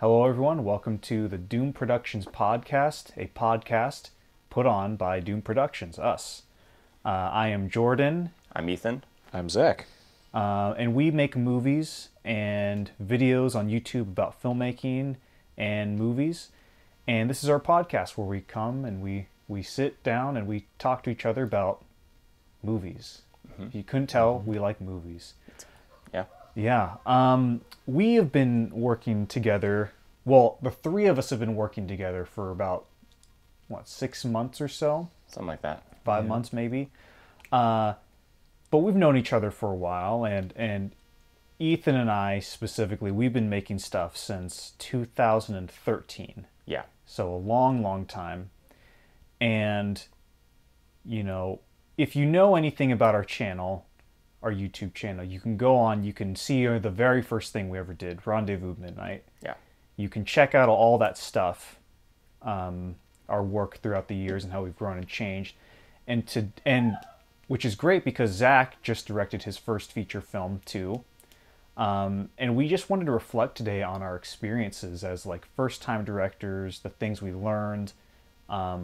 Hello, everyone. Welcome to the Doom Productions podcast, a podcast put on by Doom Productions, us. I am Jordan. I'm Ethan. I'm Zach. And we make movies and videos on YouTube about filmmaking and movies. And this is our podcast where we come and we sit down and we talk to each other about movies. Mm-hmm. If you couldn't tell, we like movies. Yeah. Yeah. We have been working together. Well, the three of us have been working together for about, 6 months or so? Something like that. 5 months, maybe. But we've known each other for a while, and Ethan and I specifically, we've been making stuff since 2013. Yeah. So a long, long time. And, if you know anything about our channel, our YouTube channel, you can go on, you can see the very first thing we ever did, Rendezvous Midnight. Yeah. You can check out all that stuff, our work throughout the years and how we've grown and changed. And which is great because Zach just directed his first feature film too. And we just wanted to reflect today on our experiences as first-time directors, the things we learned. I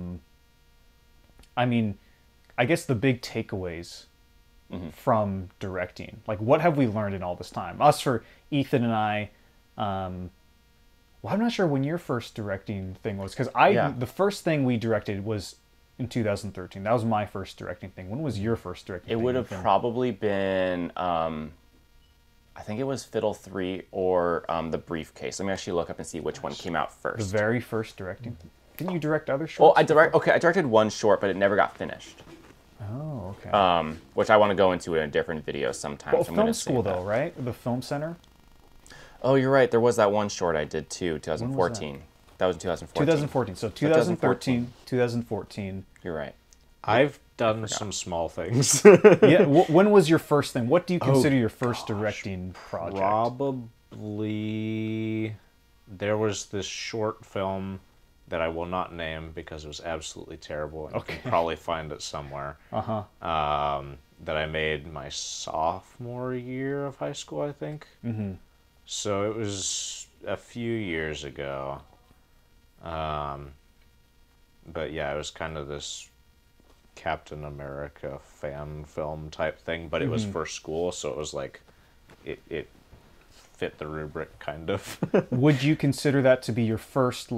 guess the big takeaways from directing. What have we learned in all this time? Us, for Ethan and I, I'm not sure when your first directing thing was, because the first thing we directed was in 2013. That was my first directing thing. When was your first directing thing? It would have probably been, I think it was Fiddle 3 or The Briefcase. Let me actually look up and see which one came out first. The very first directing? Didn't you direct other shorts? I directed one short, but it never got finished. Oh, okay. Which I want to go into in a different video sometime. Well, so film school though, right? The film center? Oh, you're right. There was that one short I did too, 2014. That was in 2014. 2014. So 2013, 2014. You're right. I've done some small things. Yeah. When was your first thing? What do you consider your first directing project? Probably there was this short film that I will not name because it was absolutely terrible. And Okay. You can probably find it somewhere. That I made my sophomore year of high school, I think. Mm-hmm. So it was a few years ago. But yeah, it was kind of this Captain America fan film type thing, but it was for school, so it was it fit the rubric, kind of. Would you consider that to be your first,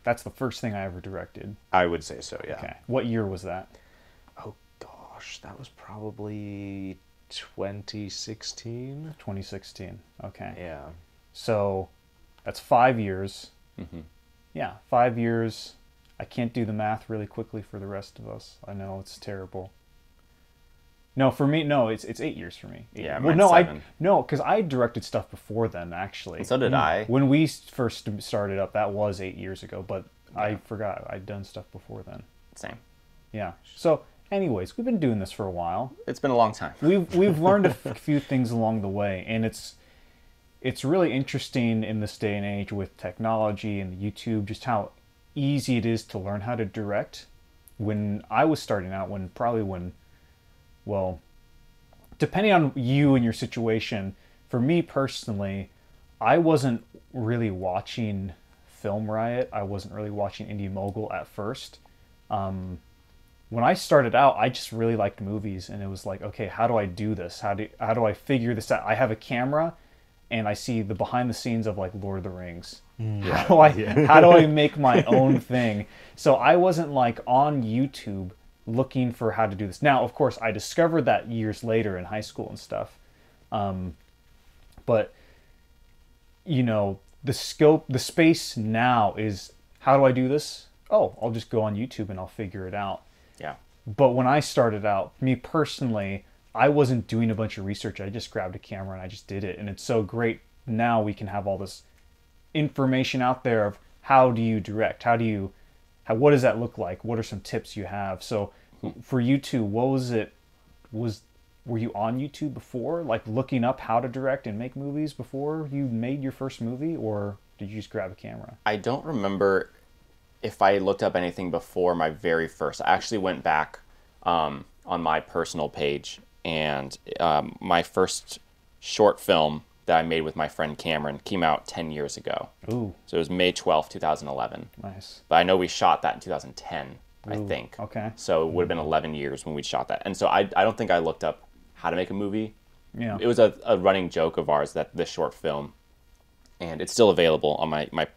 that's the first thing I ever directed? I would say so, yeah. Okay. What year was that? Oh gosh, that was probably 2016. 2016. Okay. Yeah. So that's 5 years. Mm-hmm. Yeah, 5 years. I can't do the math really quickly for the rest of us. I know it's terrible. No, for me, no, it's 8 years for me. Yeah, well, mine's 7. because I directed stuff before then, actually. And so did I. When we first started up, that was 8 years ago, but Yeah. I forgot I'd done stuff before then. Same. Yeah. So, anyways, we've been doing this for a while. It's been a long time. We've learned a few things along the way, and it's really interesting in this day and age with technology and YouTube, just how easy it is to learn how to direct. When I was starting out, well, depending on you and your situation, for me personally, I wasn't really watching Film Riot. I wasn't really watching Indie Mogul at first. When I started out, I just really liked movies, and it was okay, how do I do this? How do I figure this out? I have a camera, and I see the behind the scenes of Lord of the Rings. How do I make my own thing? So I wasn't on YouTube looking for how to do this. Now, of course, I discovered that years later in high school and stuff. But the space now is, how do I do this? Oh, I'll just go on YouTube and I'll figure it out. Yeah. But when I started out, me personally, I wasn't doing a bunch of research. I just grabbed a camera and I just did it. And it's so great now we can have all this information out there of how do you direct? What does that look like? What are some tips you have? So for you two, what was it? Were you on YouTube before, looking up how to direct and make movies before you made your first movie, or did you just grab a camera? I don't remember if I looked up anything before my very first. I actually went back on my personal page, and my first short film that I made with my friend Cameron came out 10 years ago. Ooh. So it was May 12th, 2011. Nice. But I know we shot that in 2010, I Ooh, think. okay. So it would have been 11 years when we shot that. And so I don't think I looked up how to make a movie. Yeah. It was a running joke of ours, that this short film. And it's still available on my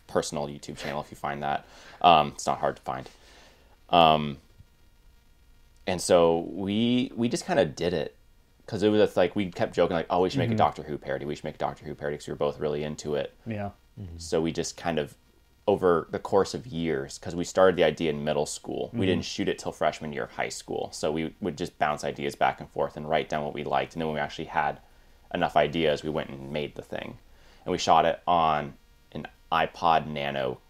personal YouTube channel if you find that. It's not hard to find. And so we just kind of did it. Because it was just like, we kept joking like, oh, we should make a Doctor Who parody. We should make a Doctor Who parody because we were both really into it. Yeah. So we just kind of, over the course of years, because we started the idea in middle school. We didn't shoot it till freshman year of high school. So we would just bounce ideas back and forth and write down what we liked. And then when we actually had enough ideas, we went and made the thing. And we shot it on an iPod Nano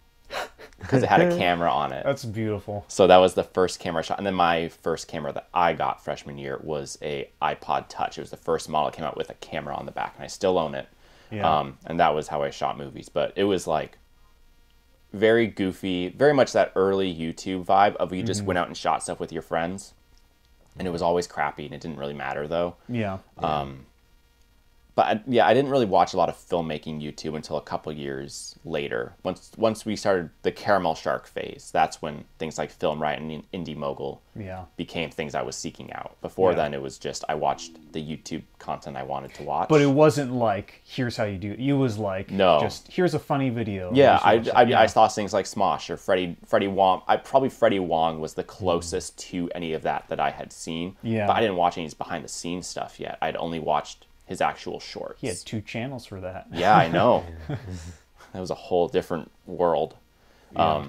because it had a camera on it. That's beautiful. So that was the first camera shot. And then my first camera that I got freshman year was a iPod Touch. It was the first model that came out with a camera on the back, and I still own it. Yeah. And that was how I shot movies. But it was like very goofy, very much that early YouTube vibe of you just went out and shot stuff with your friends. And it was always crappy, and it didn't really matter though. Yeah. But I didn't really watch a lot of filmmaking YouTube until a couple years later. Once we started the Caramel Shark phase, that's when things like Film Riot and Indie Mogul became things I was seeking out. Before then, it was just I watched the YouTube content I wanted to watch. But it wasn't like, here's how you do it. It was like, just here's a funny video. Yeah, I saw things like Smosh or Freddie Wong. Probably Freddie Wong was the closest to any of that I had seen. Yeah. But I didn't watch any of his behind the scenes stuff yet. I'd only watched his actual shorts. He had 2 channels for that. Yeah, I know. That was a whole different world. Yeah.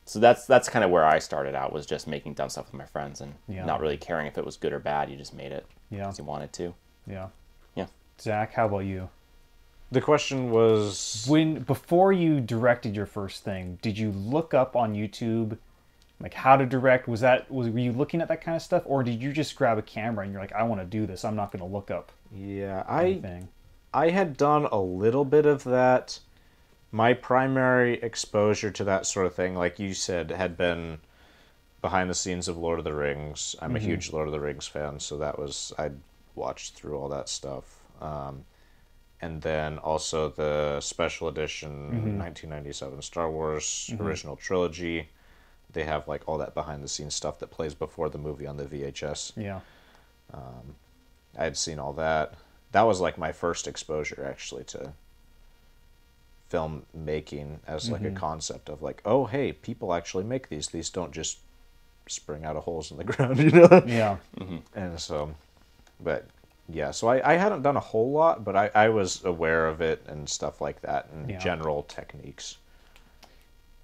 So that's kind of where I started out, was just making dumb stuff with my friends and Yeah. not really caring if it was good or bad. You just made it Yeah. because you wanted to. Yeah. Yeah. Zach, how about you? The question was, Before you directed your first thing, did you look up on YouTube like how to direct? Were you looking at that kind of stuff, or did you just grab a camera and you're like, I want to do this, I'm not going to look up anything? I had done a little bit of that. My primary exposure to that sort of thing, like you said, had been behind the scenes of Lord of the Rings. I'm a huge Lord of the Rings fan, so I'd watched through all that stuff. And then also the special edition 1997 Star Wars original trilogy. They have like all that behind the scenes stuff that plays before the movie on the VHS. Yeah. I had seen all that. That was like my first exposure actually to filmmaking as like a concept of like, oh hey, people actually make these. These don't just spring out of holes in the ground, you know? Yeah. And so, but yeah, so I hadn't done a whole lot, but I was aware of it and stuff like that and general techniques.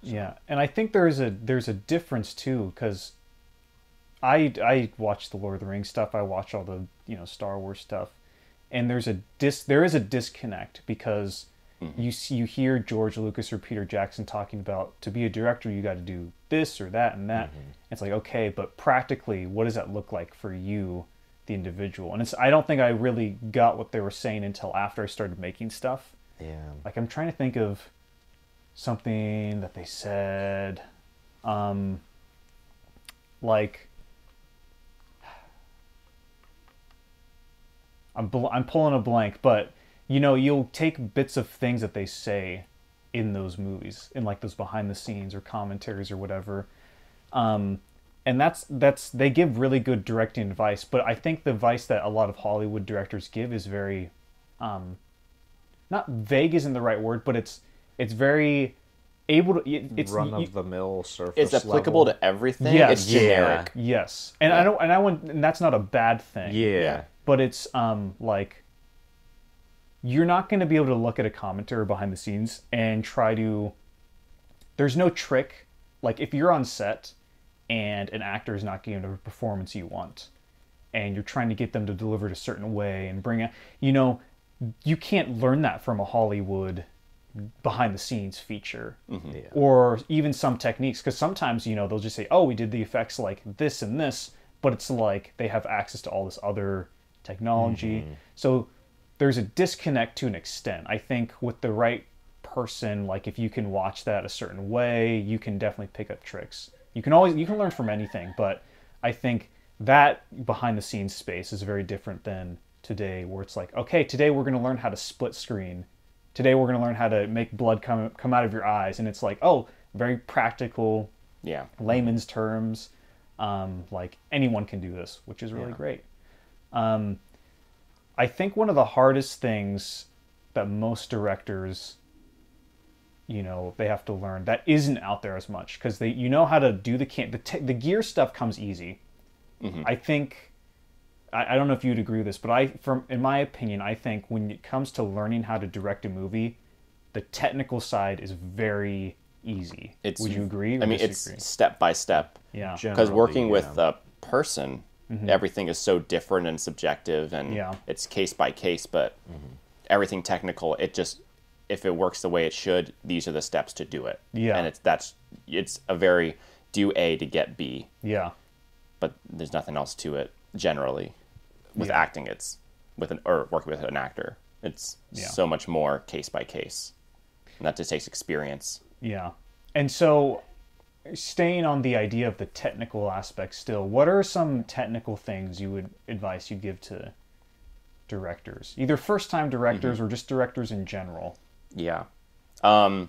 Yeah, and I think there's a difference too, because I watch the Lord of the Rings stuff. I watch all the Star Wars stuff, and there is a disconnect because you hear George Lucas or Peter Jackson talking about, to be a director you got to do this or that and that. It's like, okay, but practically, what does that look like for you, the individual? And I don't think I really got what they were saying until after I started making stuff. Yeah, like I'm trying to think of something that they said, like I'm pulling a blank, but you'll take bits of things that they say in those movies, in like those behind the scenes or commentaries or whatever, and that's they give really good directing advice. But I think the advice that a lot of Hollywood directors give is very not vague isn't the right word, but it's very able to. It's run of the mill surface. It's applicable level. to everything. Yes. It's generic. Yes, and and that's not a bad thing. Yeah. But it's like you're not going to be able to look at a commentary behind the scenes and try to. There's no trick. Like if you're on set and an actor is not giving the performance you want, and you're trying to get them to deliver it a certain way and bring it, you can't learn that from a Hollywood behind the scenes feature or even some techniques, because sometimes they'll just say, oh, we did the effects like this and this, but it's like they have access to all this other technology. So there's a disconnect to an extent. I think with the right person, like if you can watch that a certain way, you can definitely pick up tricks. You can learn from anything, but I think that behind the scenes space is very different than today where it's like, okay, today we're going to learn how to split screen. Today we're going to learn how to make blood come out of your eyes. And it's like, oh, very practical, Yeah. layman's terms. Like anyone can do this, which is really great. I think one of the hardest things that most directors, they have to learn that isn't out there as much, because you know how to do the gear stuff comes easy. Mm-hmm. I think, I don't know if you'd agree with this, but in my opinion, I think when it comes to learning how to direct a movie, the technical side is very easy. Would you agree? I mean, it's step by step. Yeah. Because working with a person, everything is so different and subjective, and it's case by case, but everything technical, if it works the way it should, these are the steps to do it. Yeah. And it's a very do A to get B. Yeah. But there's nothing else to it generally. With acting, it's or working with an actor, it's so much more case by case. And that just takes experience. Yeah. And so, staying on the idea of the technical aspect still, what are some technical things advice you'd give to directors? Either first-time directors or just directors in general. Yeah. Having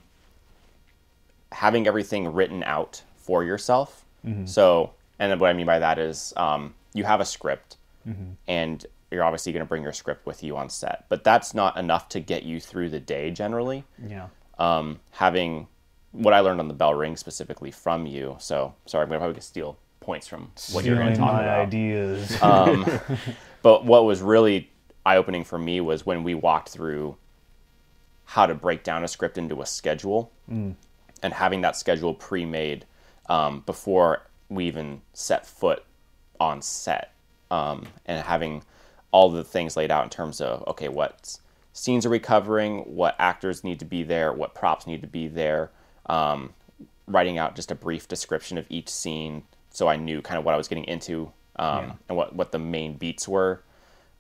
everything written out for yourself. Mm-hmm. So, and what I mean by that is you have a script, and you're obviously going to bring your script with you on set. But that's not enough to get you through the day generally. Yeah. Having what I learned on the Bell Ring specifically from you. So, sorry, I'm going to probably steal points from what you're going to talk about. Ideas. But what was really eye-opening for me was when we walked through how to break down a script into a schedule, and having that schedule pre-made before we even set foot on set, and having all the things laid out in terms of, okay, what scenes are we covering, what actors need to be there, what props need to be there, writing out just a brief description of each scene so I knew kind of what I was getting into, and what the main beats were,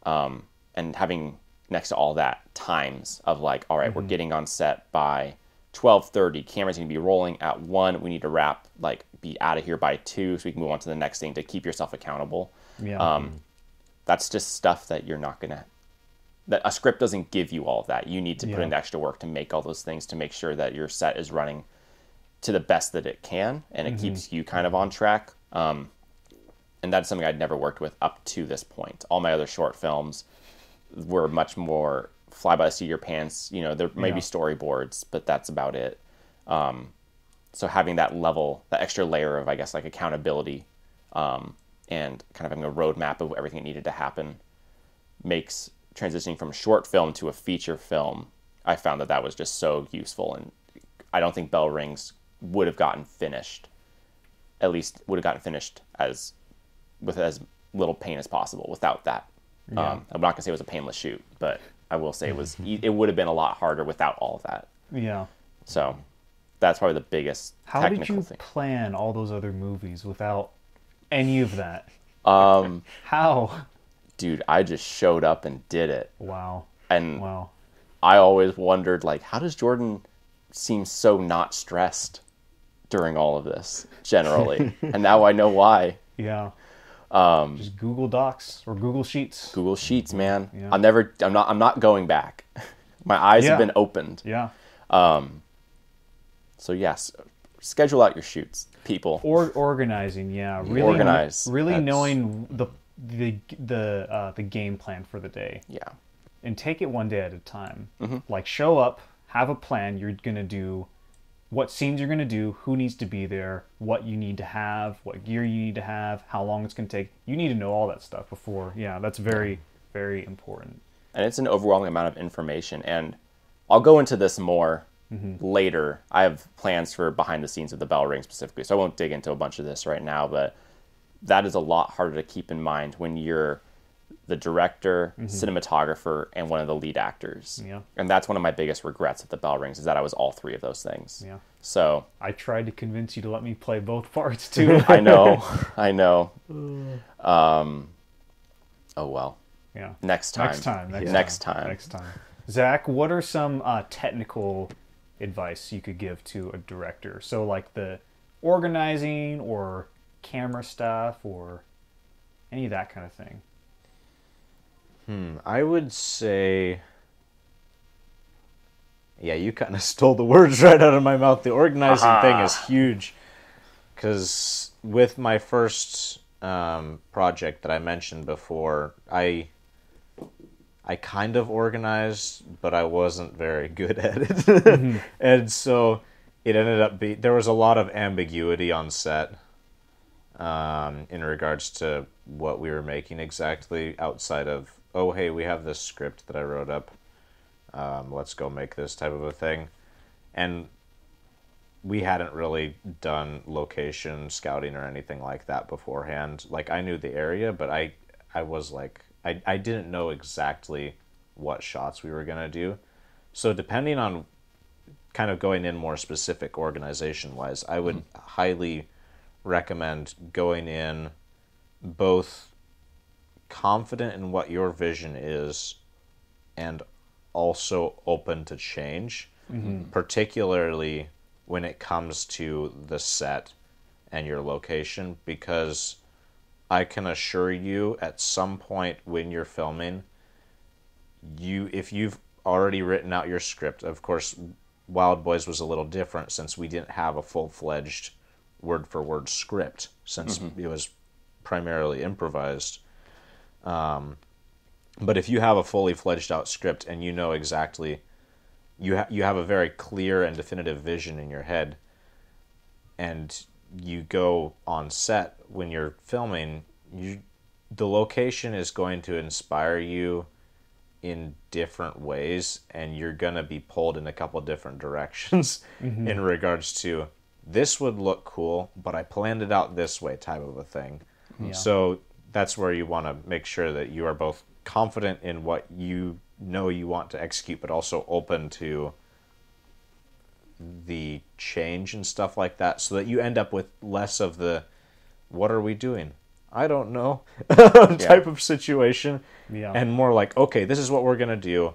and having next to all that times of like, all right, we're getting on set by 12:30, cameras going to be rolling at 1, we need to wrap, like be out of here by 2 so we can move on to the next thing to keep yourself accountable. That's just stuff that you're not gonna, that a script doesn't give you all of that. You need to put in the extra work to make all those things, to make sure that your set is running to the best that it can, and it keeps you kind of on track. And that's something I'd never worked with up to this point. All my other short films were much more fly by the seat of your pants. There may be storyboards, but that's about it. So having that level, that extra layer of, I guess, like accountability, and kind of having a roadmap of everything that needed to happen, makes transitioning from short film to a feature film, I found that was just so useful. And I don't think Bell Rings would have gotten finished, at least would have gotten finished with as little pain as possible without that. I'm not going to say it was a painless shoot, but I will say it would have been a lot harder without all of that. Yeah. So that's probably the biggest technical thing. How did you plan all those other movies without any of that? How? Dude, I just showed up and did it. Wow. And I always wondered, like, how does Jordan seem so not stressed during all of this, generally? And now I know why. Yeah. Just Google Docs or Google Sheets. Google Sheets, man. Yeah. I'm not going back. My eyes have been opened. Yeah. So yes, schedule out your shoots, people. Or organizing, really organize. Really knowing the game plan for the day. Yeah. And take it one day at a time. Like, show up, have a plan. You're gonna do what scenes you're gonna do, who needs to be there, what you need to have, what gear you need to have, how long it's gonna take. You need to know all that stuff before. Yeah, that's very, very important. And it's an overwhelming amount of information. And I'll go into this more later. I have plans for behind the scenes of the Bell Ring specifically, so I won't dig into a bunch of this right now, but that is a lot harder to keep in mind when you're the director, cinematographer, and one of the lead actors. Yeah. And that's one of my biggest regrets at the Bell Rings, is that I was all three of those things. Yeah. So I tried to convince you to let me play both parts too. I know. Oh well. Yeah. Next time. Next time. Zach, what are some technical advice you could give to a director? So like the organizing or camera stuff or any of that kind of thing. I would say, yeah, you kind of stole the words right out of my mouth. The organizing thing is huge, because with my first project that I mentioned before, I kind of organized, but I wasn't very good at it. And so it ended up there was a lot of ambiguity on set in regards to what we were making exactly, outside of, oh, hey, we have this script that I wrote up. Let's go make this type of a thing. And we hadn't really done location scouting or anything like that beforehand. Like, I knew the area, but I was like, I didn't know exactly what shots we were going to do. So depending on kind of going in more specific organization-wise, I would highly recommend going in both confident in what your vision is and also open to change, particularly when it comes to the set and your location, because I can assure you at some point when you're filming, if you've already written out your script, of course, Wild Boys was a little different since we didn't have a full-fledged word-for-word script, since it was primarily improvised. But if you have a fully fledged out script and you know exactly, you have a very clear and definitive vision in your head, and you go on set when you're filming, the location is going to inspire you in different ways, and you're going to be pulled in a couple different directions in regards to, this would look cool, but I planned it out this way type of a thing. Yeah. So that's where you want to make sure that you are both confident in what you know you want to execute, but also open to the change and stuff like that, so that you end up with less of the, what are we doing? I don't know, type of situation. Yeah. And more like, okay, this is what we're going to do.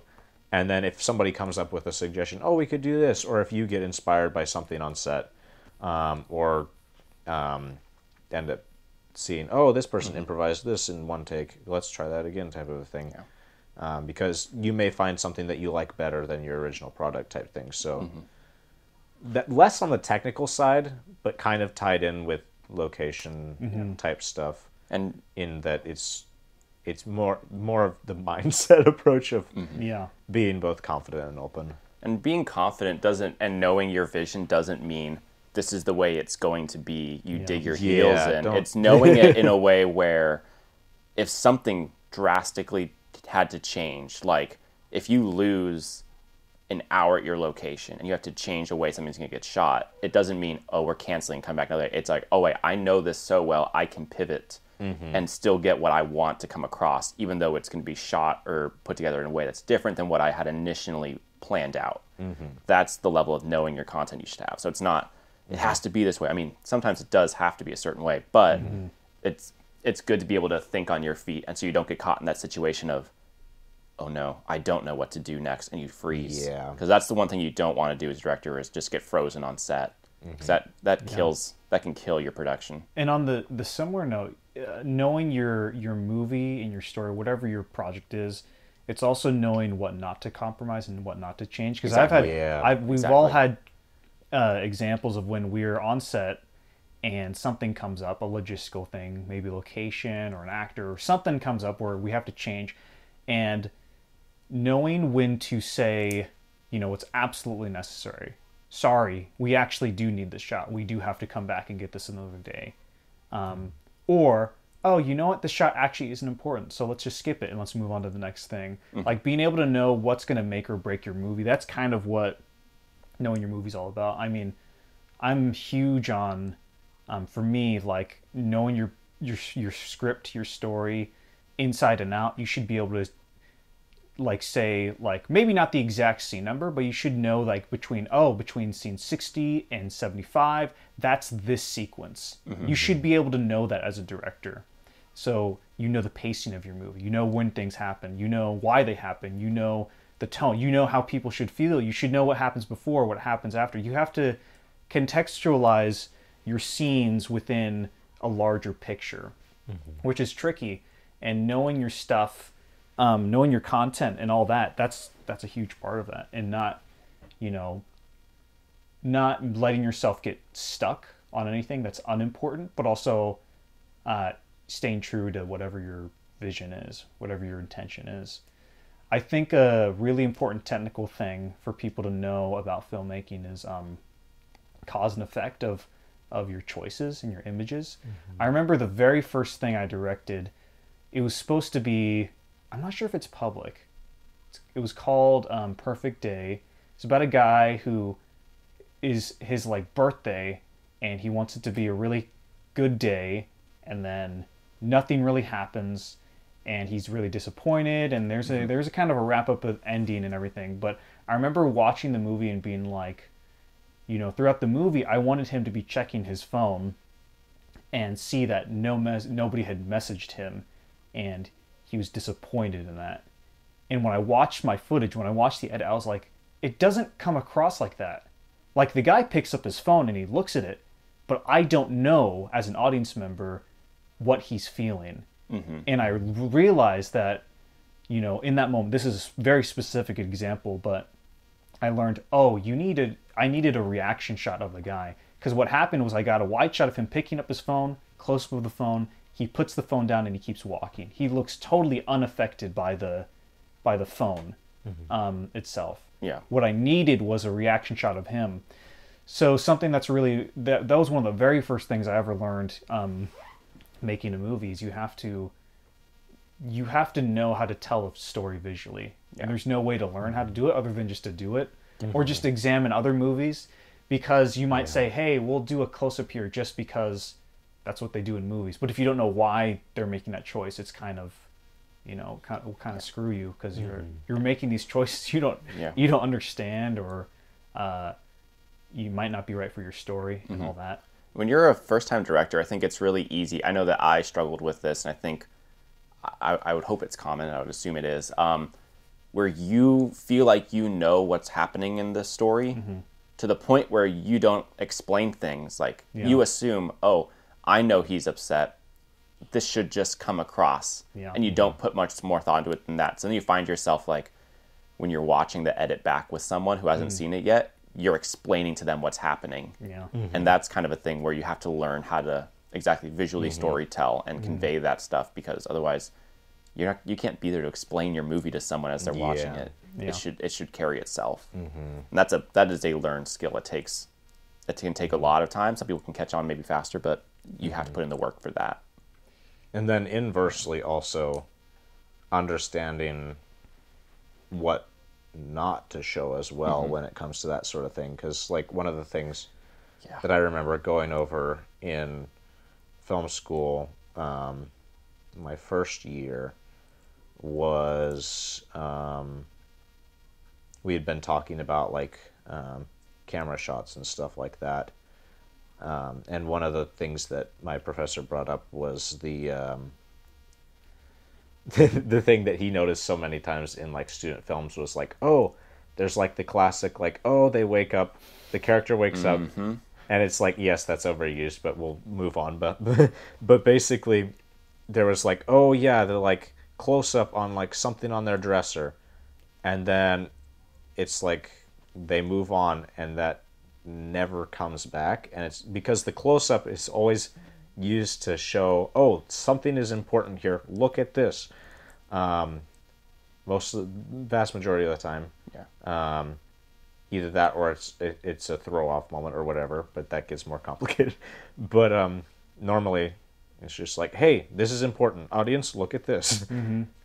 And then if somebody comes up with a suggestion, oh, we could do this. Or if you get inspired by something on set, or end up seeing, oh, this person improvised this in one take, let's try that again, type of a thing. Yeah. Because you may find something that you like better than your original product type thing. So that less on the technical side, but kind of tied in with location type stuff. And in that it's more of the mindset approach of being both confident and open. And being confident and knowing your vision doesn't mean this is the way it's going to be. You dig your heels in. It's knowing it in a way where if something drastically had to change, like if you lose an hour at your location and you have to change the way something's going to get shot, it doesn't mean, oh, we're canceling, come back another day. It's like, oh, wait, I know this so well, I can pivot and still get what I want to come across, even though it's going to be shot or put together in a way that's different than what I had initially planned out. That's the level of knowing your content you should have. So it's not, it has to be this way. I mean, sometimes it does have to be a certain way, but it's good to be able to think on your feet, and so you don't get caught in that situation of, oh no, I don't know what to do next, and you freeze. Yeah. Because that's the one thing you don't want to do as a director, is just get frozen on set. Because that can kill your production. And on the similar note, knowing your movie and your story, whatever your project is, it's also knowing what not to compromise and what not to change. Because we've all had examples of when we're on set and something comes up, a logistical thing, maybe location or an actor or something comes up where we have to change, and knowing when to say, it's absolutely necessary. Sorry, we actually do need this shot. We do have to come back and get this another day. Or, oh, you know what? This shot actually isn't important, so let's just skip it and let's move on to the next thing. Like, being able to know what's going to make or break your movie, that's kind of what knowing your movie's all about. I mean, I'm huge on, for me, like, knowing your script, your story, inside and out. You should be able to, like, say, like, maybe not the exact scene number, but you should know, like, between scene 60 and 75, that's this sequence. You should be able to know that as a director. So you know the pacing of your movie. You know when things happen. You know why they happen. You know the tone. You know how people should feel. You should know what happens before, what happens after. You have to contextualize your scenes within a larger picture, which is tricky. And knowing your stuff knowing your content and all that, that's a huge part of that. And not, you know, not letting yourself get stuck on anything that's unimportant, but also staying true to whatever your vision is, whatever your intention is. I think a really important technical thing for people to know about filmmaking is cause and effect of your choices and your images. I remember the very first thing I directed, it was supposed to be, I'm not sure if it's public. It was called Perfect Day. It's about a guy who is his like birthday, and he wants it to be a really good day, and then nothing really happens, and he's really disappointed, and there's a kind of a wrap up of ending and everything. But I remember watching the movie and being like, you know, throughout the movie, I wanted him to be checking his phone and see that nobody had messaged him, and he was disappointed in that. And when I watched my footage, when I watched the edit, I was like, it doesn't come across like that. Like, the guy picks up his phone and he looks at it, but I don't know, as an audience member, what he's feeling. And I realized that, you know, in that moment, this is a very specific example, but I learned, oh, I needed a reaction shot of the guy. Because what happened was I got a wide shot of him picking up his phone, close up of the phone, he puts the phone down and he keeps walking. He looks totally unaffected by the phone itself. Yeah. What I needed was a reaction shot of him. So something that's really, that was one of the very first things I ever learned making a movie is you have to know how to tell a story visually. Yeah. And there's no way to learn how to do it other than just to do it. Or just examine other movies, because you might say, hey, we'll do a close-up here just because that's what they do in movies. But if you don't know why they're making that choice, it's kind of, you know, kind of screw you, because you're making these choices you don't understand, or you might not be right for your story and all that. When you're a first-time director, I think it's really easy. I know that I struggled with this, and I think I would hope it's common, and I would assume it is, where you feel like you know what's happening in the story to the point where you don't explain things. Like, you assume, oh, I know he's upset. This should just come across. Yeah. And you don't put much more thought into it than that. So then you find yourself, like, when you're watching the edit back with someone who hasn't seen it yet, you're explaining to them what's happening. Yeah. And that's kind of a thing where you have to learn how to exactly visually storytell and convey that stuff, because otherwise you can't be there to explain your movie to someone as they're watching it. Yeah. It should carry itself. And that is a learned skill. It can take a lot of time. Some people can catch on maybe faster, but you have to put in the work for that. And then inversely, also understanding what not to show as well when it comes to that sort of thing. Because, like, one of the things that I remember going over in film school my first year was we had been talking about, like, camera shots and stuff like that. And one of the things that my professor brought up was the thing that he noticed so many times in, like, student films was, like, oh, there's, like, the classic, like, oh, they wake up, the character wakes up, and it's like, yes, that's overused, but we'll move on. But basically, there was, like, oh, yeah, they're, like, close up on, like, something on their dresser, and then it's like they move on, and that never comes back. And it's because the close up is always used to show, oh, something is important here, look at this. Vast majority of the time, either that or it's a throw off moment or whatever, but that gets more complicated. But normally it's just like, hey, this is important, audience, look at this.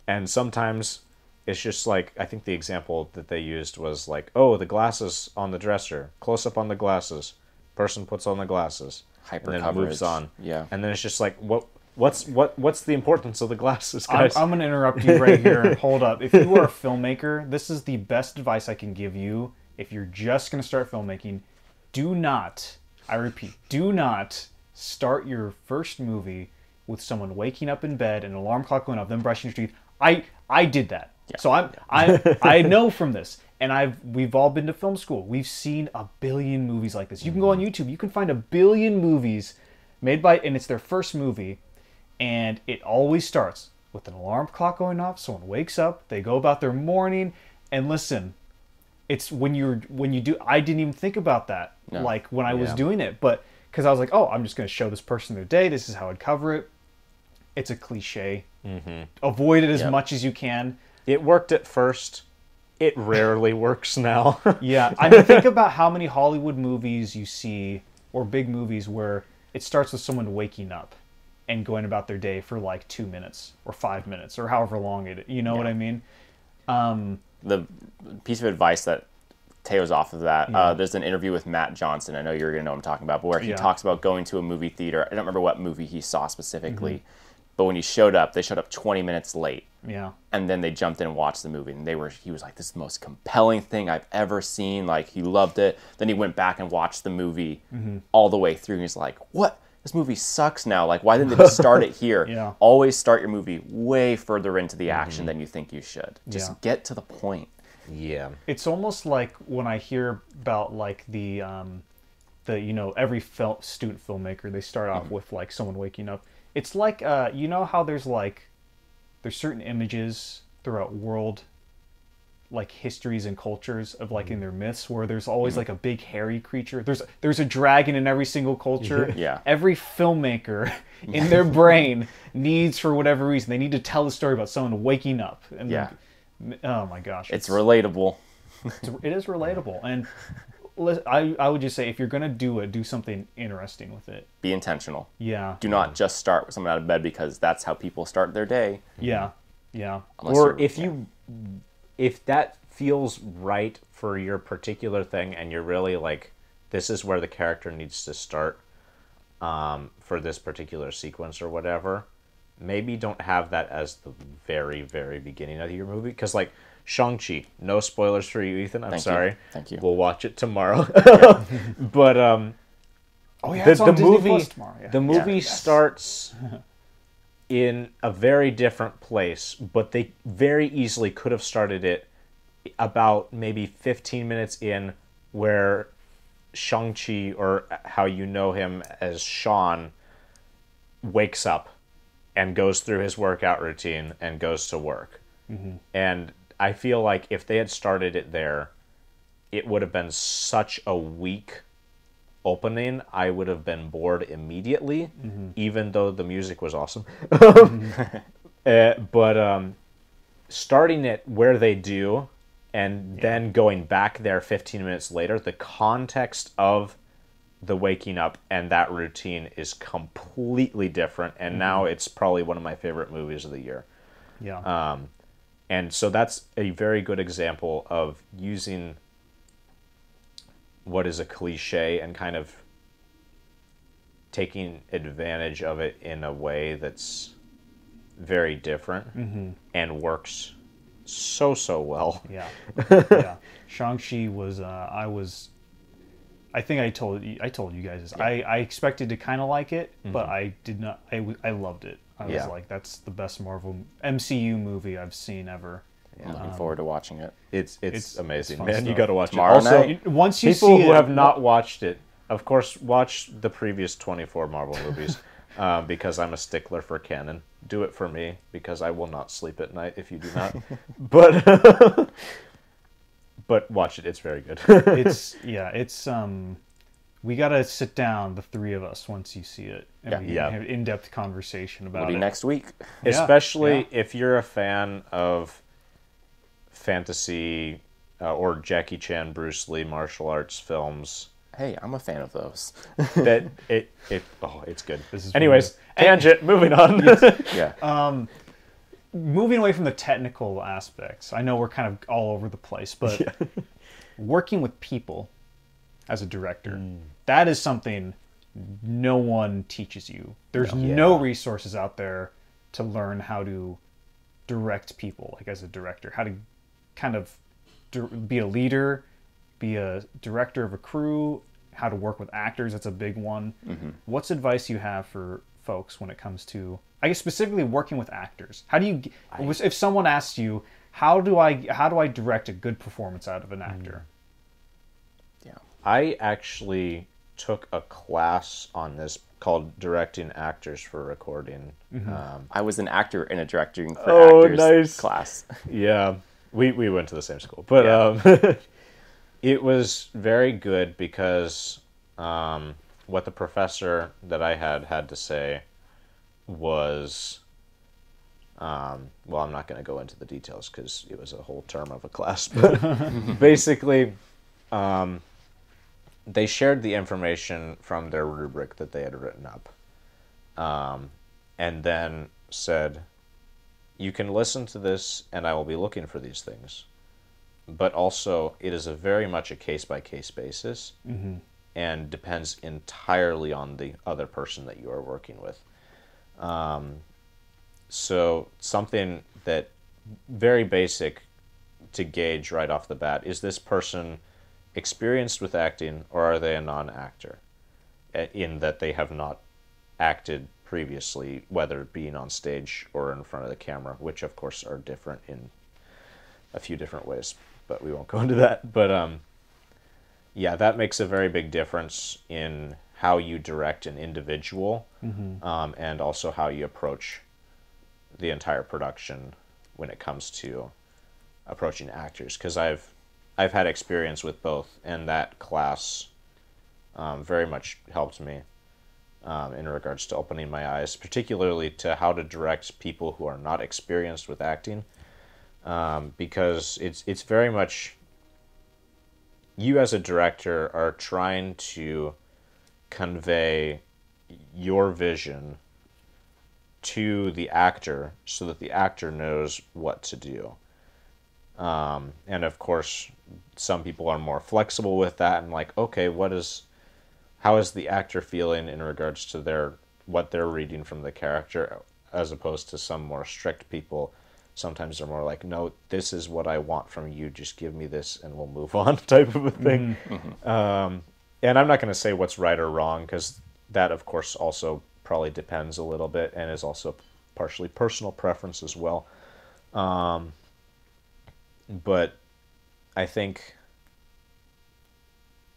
And sometimes it's just like, I think the example that they used was like, oh, the glasses on the dresser, close up on the glasses, person puts on the glasses, hyper and then coverage. moves on. Yeah. And then it's just like, what's the importance of the glasses, guys? I'm going to interrupt you right here. Hold up. If you are a filmmaker, this is the best advice I can give you. If you're just going to start filmmaking, do not, I repeat, do not start your first movie with someone waking up in bed, an alarm clock going off, them brushing your teeth. I did that. Yeah. So I know from this, and we've all been to film school. We've seen a billion movies like this. You can go on YouTube. You can find a billion movies made by, and it's their first movie, and it always starts, with an alarm clock going off. Someone wakes up, they go about their morning, and listen, it's when you do. I didn't even think about that, like when I was doing it, but because I was like, oh, I'm just going to show this person their day. This is how I'd cover it. It's a cliche. Avoid it as much as you can. It worked at first. It rarely works now. Yeah, I mean, think about how many Hollywood movies you see, or big movies, where it starts with someone waking up and going about their day for like 2 minutes or 5 minutes or however long it. You know what I mean? The piece of advice that tails off of that, there's an interview with Matt Johnson. I know you're going to know what I'm talking about, but where he talks about going to a movie theater. I don't remember what movie he saw specifically, but when he showed up, they showed up 20 minutes late. Yeah. And then they jumped in and watched the movie, and he was like, this is the most compelling thing I've ever seen. Like, he loved it. Then he went back and watched the movie all the way through, and he's like, what? This movie sucks now. Like, why didn't they just start it here? Yeah. Always start your movie way further into the action than you think you should. Just get to the point. Yeah. It's almost like when I hear about like the every student filmmaker, they start off with like someone waking up. It's like you know how there's certain images throughout world like histories and cultures of like in their myths where there's always like a big hairy creature. There's a dragon in every single culture. Yeah. Every filmmaker in their brain needs, for whatever reason, they need to tell a story about someone waking up. And oh my gosh. It's relatable. It is relatable. And I would just say, if you're going to do it, do something interesting with it. Be intentional. Yeah. Do not just start with someone out of bed, because that's how people start their day. Yeah. Yeah. Or if that feels right for your particular thing and you're really like, this is where the character needs to start for this particular sequence or whatever, maybe don't have that as the very, very beginning of your movie. Because like ShangChi, no spoilers for you, Ethan. I'm sorry. Thank you. We'll watch it tomorrow. But it's on Disney Plus tomorrow. Yeah. The movie starts in a very different place, but they very easily could have started it about maybe 15 minutes in, where ShangChi, or how you know him as Sean, wakes up and goes through his workout routine and goes to work. And I feel like if they had started it there, it would have been such a weak opening. I would have been bored immediately, even though the music was awesome. But starting it where they do, and then going back there 15 minutes later, the context of the waking up and that routine is completely different. And now it's probably one of my favorite movies of the year. Yeah. And so that's a very good example of using what is a cliche and kind of taking advantage of it in a way that's very different and works so well. Yeah. Yeah. ShangChi was I think I told you guys this. I expected to kind of like it, but I did not. I loved it. I was like, that's the best Marvel MCU movie I've seen ever. I'm looking forward to watching it. It's amazing, fun man. stuff. You got to watch Tomorrow it. Also, night? Once you people see who it, have not watched it, of course, watch the previous 24 Marvel movies, because I'm a stickler for canon. Do it for me, because I will not sleep at night if you do not. But watch it; it's very good. it's we gotta sit down, the three of us, once you see it, and we have an in-depth conversation about It'll be it next week. Especially if you're a fan of fantasy or Jackie Chan, Bruce Lee martial arts films. Hey, I'm a fan of those. That it's good. Anyways, tangent. Moving on. Yeah. Moving away from the technical aspects, I know we're kind of all over the place, but working with people as a director, that is something no one teaches you. There's no resources out there to learn how to direct people, like as a director, how to kind of be a leader, be a director of a crew, how to work with actors. That's a big one. What's advice you have for folks when it comes to, I guess, specifically working with actors? How do you, if someone asks you, how do I direct a good performance out of an actor? I actually took a class on this called Directing Actors for Recording. I was an actor in a directing for actors nice. class. Yeah, we went to the same school, but it was very good because what the professor that I had to say was, well, I'm not going to go into the details because it was a whole term of a class, but basically, they shared the information from their rubric that they had written up, and then said, you can listen to this and I will be looking for these things, but also it is very much a case-by-case basis and depends entirely on the other person that you are working with. So something that very basic to gauge right off the bat, is this person experienced with acting or are they a non-actor? In that they have not acted previously, whether being on stage or in front of the camera, which of course are different in a few different ways, but we won't go into that. But yeah, that makes a very big difference in how you direct an individual, and also how you approach the entire production when it comes to approaching actors. Because I've had experience with both, and that class very much helped me in regards to opening my eyes, particularly to how to direct people who are not experienced with acting, because it's very much, you as a director are trying to convey your vision to the actor so that the actor knows what to do. And of course, some people are more flexible with that and like, okay, how is the actor feeling in regards to what they're reading from the character, as opposed to some more strict people. Sometimes they're more like, no, this is what I want from you, just give me this and we'll move on, type of a thing. And I'm not going to say what's right or wrong, because that of course also probably depends a little bit and is also partially personal preference as well. But I think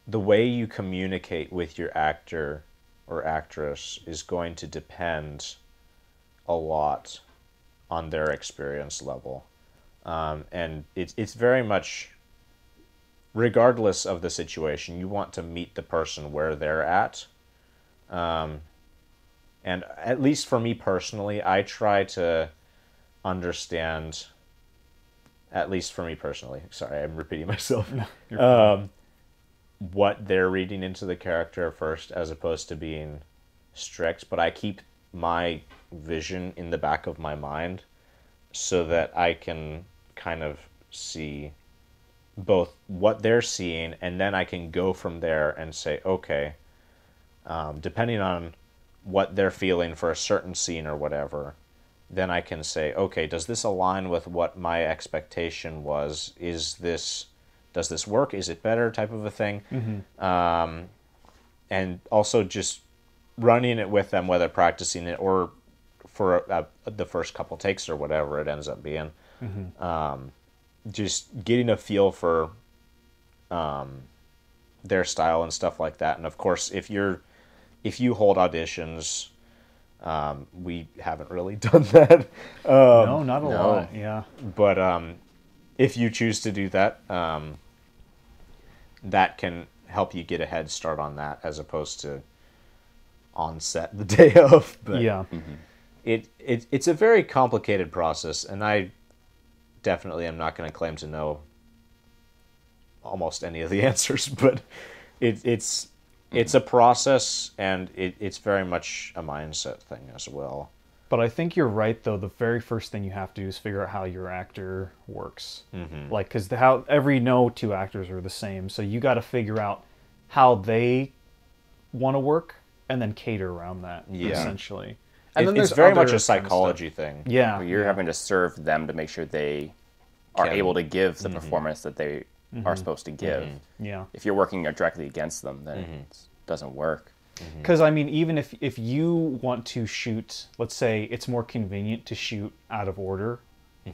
the way you communicate with your actor or actress is going to depend a lot on their experience level. And it's very much, regardless of the situation, you want to meet the person where they're at. And at least for me personally, I try to understand, at least for me personally, sorry, I'm repeating myself, what they're reading into the character first, as opposed to being strict. But I keep my vision in the back of my mind so that I can kind of see both what they're seeing, and then I can go from there and say, okay, depending on what they're feeling for a certain scene or whatever, then I can say, okay, does this align with what my expectation was? Does this work? Is it better, type of a thing? And also just running it with them, whether practicing it or for the first couple takes or whatever it ends up being. Just getting a feel for their style and stuff like that. And of course, if you hold auditions, we haven't really done that. No, not a lot. Yeah. But if you choose to do that, that can help you get a head start on that, as opposed to on set the day of. But Yeah. it's a very complicated process, and I definitely am not going to claim to know almost any of the answers, but it's a process, and it's very much a mindset thing as well. But I think you're right, though. The very first thing you have to do is figure out how your actor works. Like, because no two actors are the same, so you got to figure out how they want to work, and then cater around that. Essentially. And then it's very much a psychology thing. Yeah, Where you're having to serve them to make sure they are able to give the performance that they are supposed to give. Yeah. If you're working directly against them, then it doesn't work. Because, I mean, even if you want to shoot, let's say it's more convenient to shoot out of order,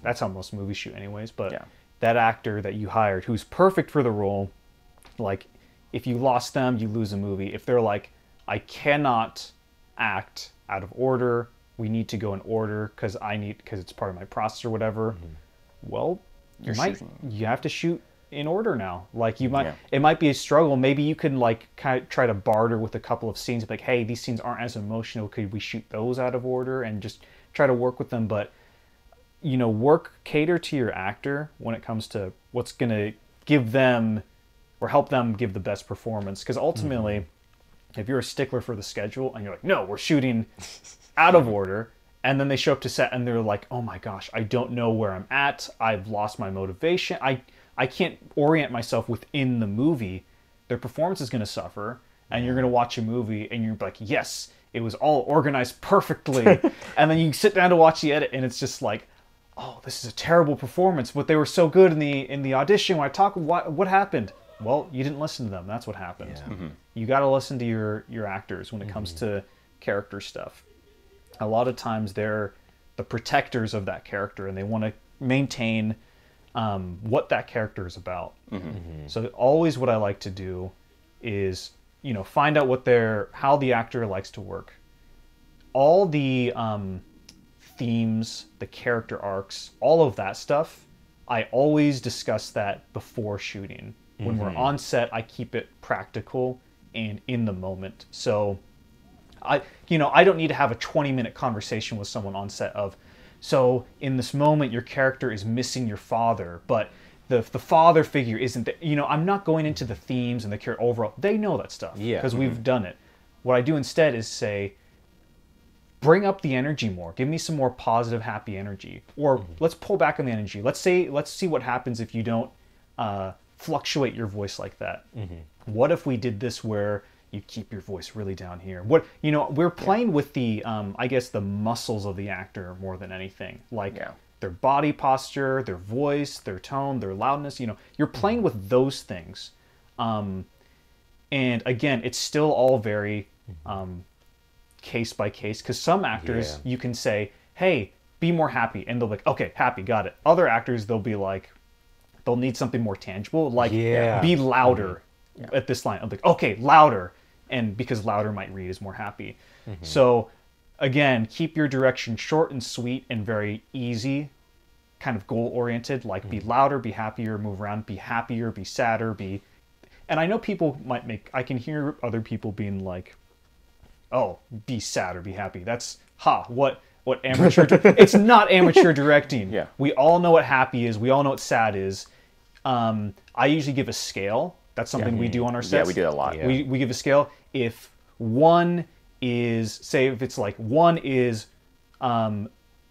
that's how most movies shoot anyways, but that actor that you hired who's perfect for the role, like, if you lost them, you lose a movie. If they're like, I cannot act out of order. We need to go in order because it's part of my process or whatever. Well, you have to shoot in order now. Like it might be a struggle. Maybe you can like kind of try to barter with a couple of scenes, like, hey, these scenes aren't as emotional. Could we shoot those out of order and just try to work with them? But cater to your actor when it comes to what's gonna give them or help them give the best performance. Because ultimately, if you're a stickler for the schedule and you're like, no, we're shooting out of order, and then they show up to set and they're like, oh my gosh, I don't know where I'm at. I've lost my motivation. I can't orient myself within the movie. Their performance is going to suffer, and you're going to watch a movie and you're like, yes, it was all organized perfectly. And then you sit down to watch the edit and it's just like, oh, this is a terrible performance, but they were so good in the audition. When I talk, what happened? Well, you didn't listen to them. That's what happened. Yeah. You got to listen to your actors when it comes to character stuff. A lot of times they're the protectors of that character, and they want to maintain what that character is about. So always what I like to do is, find out how the actor likes to work. All the themes, the character arcs, all of that stuff, I always discuss that before shooting. When we're on set, I keep it practical and in the moment. So I don't need to have a 20-minute conversation with someone on set of, so in this moment your character is missing your father, but the father figure isn't there. I'm not going into the themes and the character overall. They know that stuff because we've done it. What I do instead is say, bring up the energy more. Give me some more positive, happy energy. Or let's pull back on the energy. Let's see what happens if you don't fluctuate your voice like that. What if we did this where you keep your voice really down here? We're playing with the I guess the muscles of the actor more than anything. Like their body posture, their voice, their tone, their loudness, you're playing with those things. And again, it's still all very case by case, because some actors you can say, hey, be more happy, and they'll be like, okay, happy, got it. Other actors, they'll be like, they'll need something more tangible, like be louder at this line. I'm like, okay, louder. And because louder might read as more happy. So again, keep your direction short and sweet and very easy, kind of goal oriented, like be louder, be happier, move around, be happier, be sadder, and I know people I can hear other people being like, oh, be sad or be happy. That's what amateur it's not amateur directing. We all know what happy is, we all know what sad is. I usually give a scale. That's something we do on our sets. Yeah, we do that a lot. We give a scale. If one is, say if it's like 1 is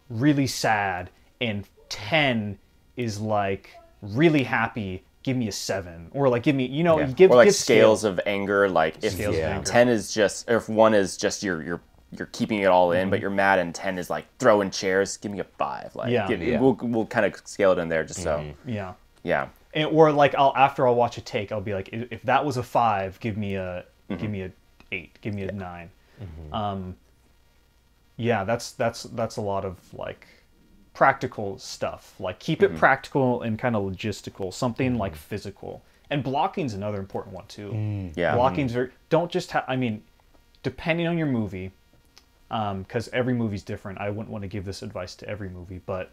really sad and 10 is like really happy, give me a 7. Or like give me, give or like give scales of anger. Like if Scales of anger. 10 is just, or if 1 is just you're keeping it all in, but you're mad, and 10 is like throwing chairs, give me a 5. Like we'll kind of scale it in there just so. Yeah. And, or like after I'll watch a take, I'll be like, if that was a 5, give me a 8, give me a 9. That's a lot of like practical stuff. Like keep it practical and kind of logistical, something like physical. And blocking's another important one too. Blocking's don't just depending on your movie, because every movie's different. I wouldn't want to give this advice to every movie, but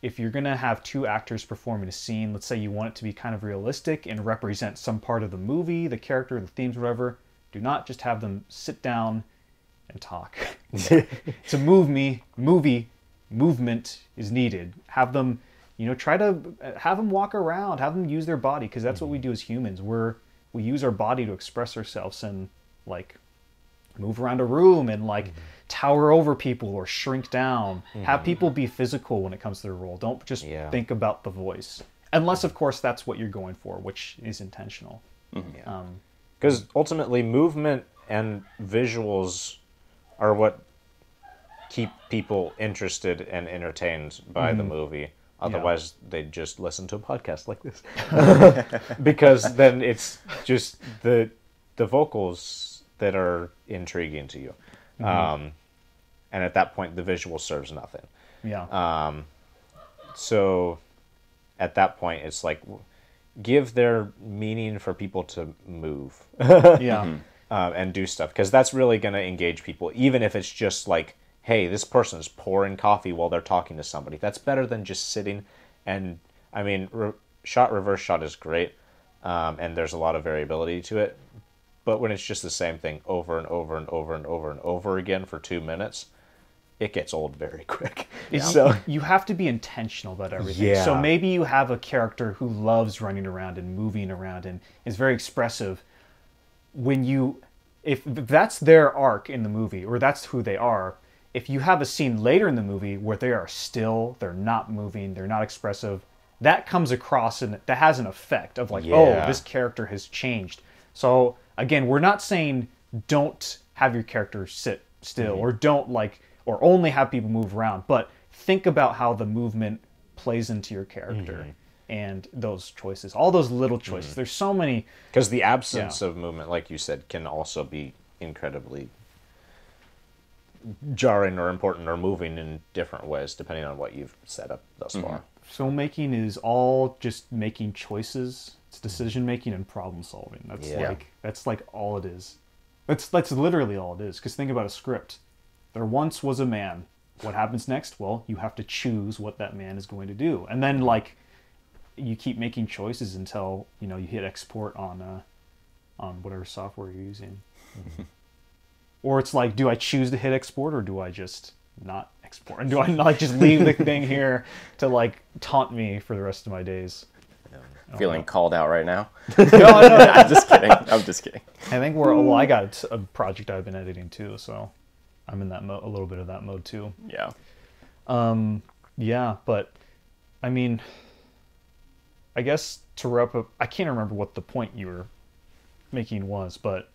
if you're going to have 2 actors performing a scene, let's say you want it to be kind of realistic and represent some part of the movie, the character, the themes, whatever, do not just have them sit down and talk. It's a movement is needed. Have them, try to have them walk around, have them use their body, because that's what we do as humans. We use our body to express ourselves and like move around a room and like tower over people or shrink down. Have people be physical when it comes to their role. Don't just think about the voice, unless of course that's what you're going for, which is intentional. Because ultimately movement and visuals are what keep people interested and entertained by the movie. Otherwise they'd just listen to a podcast like this. Because then it's just the vocals that are intriguing to you. And at that point, the visual serves nothing. So at that point, it's like, give their meaning for people to move. and do stuff, because that's really going to engage people, even if it's just like, hey, this person is pouring coffee while they're talking to somebody. That's better than just sitting. And I mean, reverse shot is great, and there's a lot of variability to it. But when it's just the same thing over and over and over and over and over again for 2 minutes, it gets old very quick. Yeah. So you have to be intentional about everything. Yeah. So maybe you have a character who loves running around and moving around and is very expressive. If that's their arc in the movie, or that's who they are, if you have a scene later in the movie where they are still, they're not moving, they're not expressive, that comes across and that has an effect of like, oh, this character has changed. So again, we're not saying don't have your character sit still, or don't or only have people move around, but think about how the movement plays into your character and those choices, all those little choices. There's so many. Because the absence of movement, like you said, can also be incredibly jarring or important or moving in different ways, depending on what you've set up thus far. Filmmaking is all just making choices. It's decision making and problem solving. That's like all it is. That's literally all it is. Because think about a script. There once was a man. What happens next? Well, you have to choose what that man is going to do, and then you keep making choices until you hit export on whatever software you're using. Or it's like, do I choose to hit export, or do I just not export? And do I not just leave the thing here to taunt me for the rest of my days? Feeling called out right now? No. I'm just kidding. I'm just kidding. I think I got a project I've been editing too, so I'm in that a little bit of that mode too. Yeah. Yeah, but I mean, I guess to wrap up, I can't remember what the point you were making was, but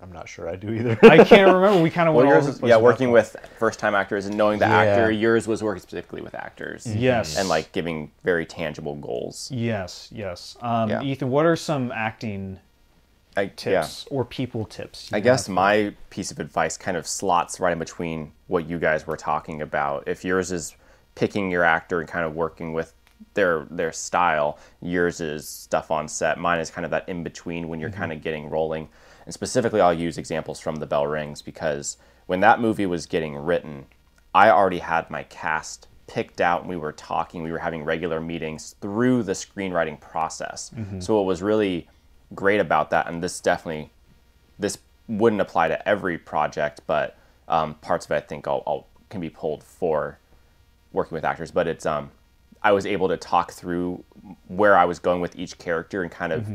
I'm not sure I do either. I can't remember. We kind of working with first-time actors and knowing the actor. Yours was working specifically with actors. Yes. And giving very tangible goals. Yes. Ethan, what are some acting tips or people tips? I guess my piece of advice kind of slots right in between what you guys were talking about. If yours is picking your actor and kind of working with their style, yours is stuff on set. Mine is kind of that in between when you're kind of getting rolling. And specifically, I'll use examples from The Bell Rings, because when that movie was getting written, I already had my cast picked out, and we were talking, we were having regular meetings through the screenwriting process. So what was really great about that, and this wouldn't apply to every project, but parts of it I think can be pulled for working with actors, but it's I was able to talk through where I was going with each character and kind of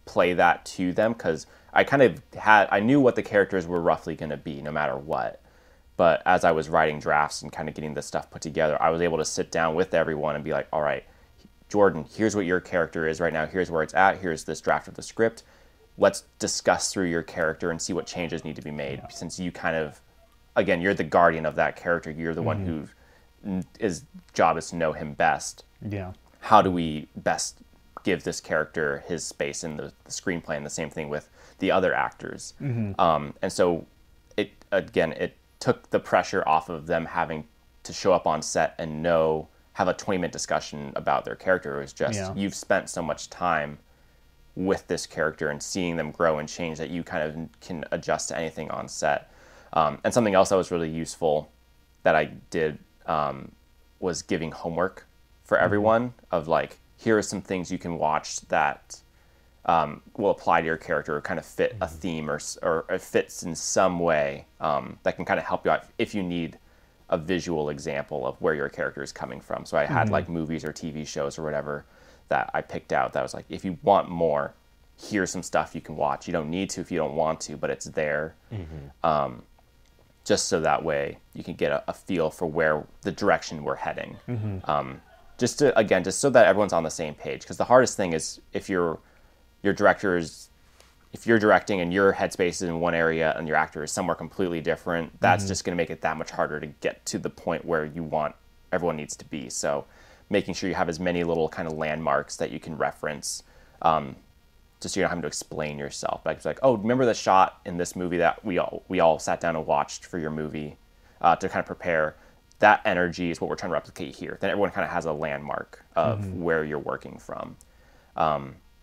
play that to them, because I knew what the characters were roughly going to be no matter what. But as I was writing drafts and kind of getting this stuff put together, I was able to sit down with everyone and be like, all right, Jordan, here's what your character is right now. Here's where it's at. Here's this draft of the script. Let's discuss through your character and see what changes need to be made. Since you kind of, again, you're the guardian of that character. You're the one whose job is to know him best. Yeah. How do we best give this character his space in the screenplay? And the same thing with the other actors. And so it took the pressure off of them having to show up on set and have a 20-minute discussion about their character. It was just, you've spent so much time with this character and seeing them grow and change that you kind of can adjust to anything on set. And something else that was really useful that I did was giving homework for everyone of here are some things you can watch that will apply to your character or kind of fit a theme or it fits in some way that can kind of help you out if you need a visual example of where your character is coming from. So I had movies or TV shows or whatever that I picked out that was if you want more, here's some stuff you can watch. You don't need to if you don't want to, but it's there. Just so that way you can get a feel for where the direction we're heading. Just so that everyone's on the same page. Because the hardest thing is if your director is, if you're directing and your headspace is in one area and your actor is somewhere completely different, that's just going to make it that much harder to get to the point where you want everyone needs to be. So making sure you have as many little kind of landmarks that you can reference, just so you're not having to explain yourself. It's oh, remember the shot in this movie that we all sat down and watched for your movie to kind of prepare? That energy is what we're trying to replicate here. Then everyone kind of has a landmark of where you're working from.